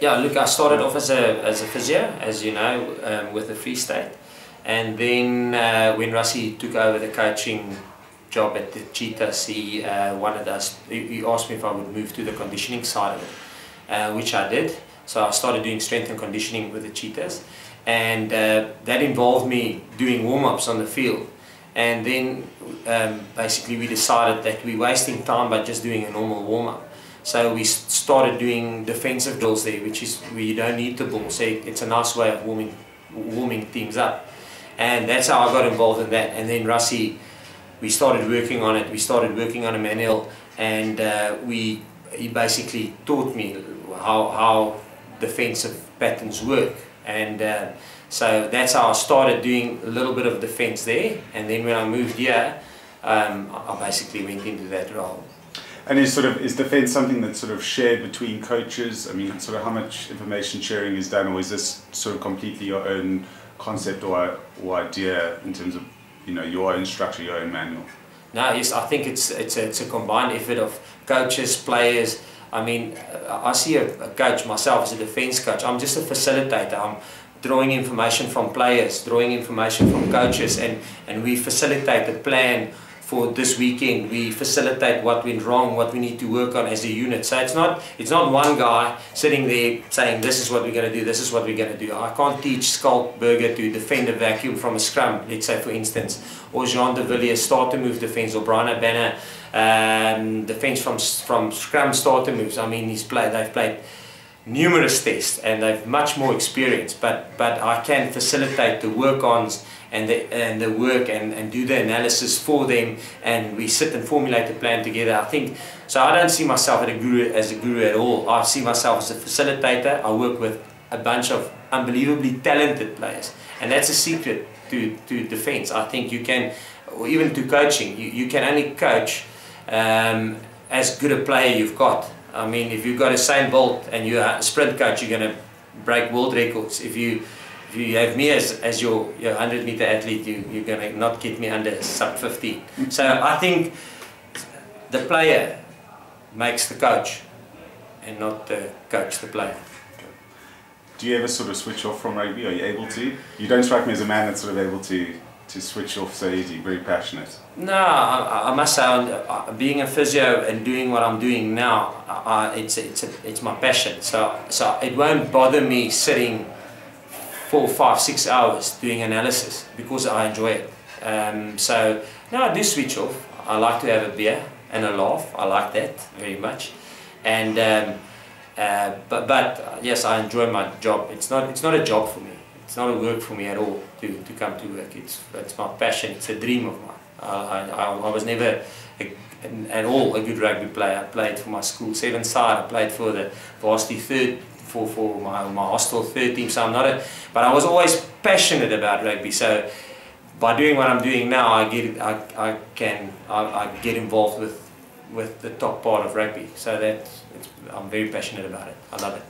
Yeah, look, I started off as a physio, as you know, with the Free State, and then when Rassie took over the coaching job at the Cheetahs, he wanted us. He asked me if I would move to the conditioning side of it, which I did. So I started doing strength and conditioning with the Cheetahs, and that involved me doing warm-ups on the field. And then basically we decided that we're wasting time by just doing a normal warm-up. So we started doing defensive drills there, which is where you don't need the ball. So it's a nice way of warming things up. And that's how I got involved in that. And then Rassie, we started working on it. We started working on a manual, and he basically taught me how defensive patterns work. And so that's how I started doing a little bit of defense there. And then when I moved here, I basically went into that role. And is defence something that's sort of shared between coaches? I mean, sort of how much information sharing is done, or is this sort of completely your own concept or idea in terms of, you know, your own structure, your own manual? No, yes, I think it's a combined effort of coaches, players. I mean, I see a coach myself as a defence coach. I'm just a facilitator. I'm drawing information from players, drawing information from coaches, and we facilitate the plan for this weekend. We facilitate what went wrong, what we need to work on as a unit. So it's not one guy sitting there saying this is what we're going to do, this is what we're going to do. I can't teach Skulk Burger to defend a vacuum from a scrum, let's say for instance, or Jean de Villiers start to move defence, or Brian Banner defence from scrum start to moves. I mean, they've played numerous tests and they've much more experience, but I can facilitate the work-ons and the work and do the analysis for them, and we sit and formulate a plan together. I think so. I don't see myself as a guru at all. I see myself as a facilitator. I work with a bunch of unbelievably talented players, and that's a secret to defence. I think you can, or even to coaching, you can only coach as good a player you've got. I mean, if you've got Usain Bolt and you're a sprint coach, you're going to break world records. If you have me as your 100-meter athlete, you're going to not get me under sub 15. So I think the player makes the coach, and not the coach the player. Do you ever sort of switch off from rugby? Are you able to? You don't strike me as a man that's sort of able to switch off so easy, very passionate. No, I must say, being a physio and doing what I'm doing now, it's my passion. So it won't bother me sitting 4, 5, 6 hours doing analysis, because I enjoy it. So no, I do switch off. I like to have a beer and a laugh. I like that very much. And but yes, I enjoy my job. It's not a job for me. It's not a work for me at all to come to work. It's my passion. It's a dream of mine. I was never at all a good rugby player. I played for my school 7 side. I played for the varsity third, for my hostel third team. So I'm not a, but I was always passionate about rugby. So by doing what I'm doing now, I get involved with the top part of rugby. So I'm very passionate about it. I love it.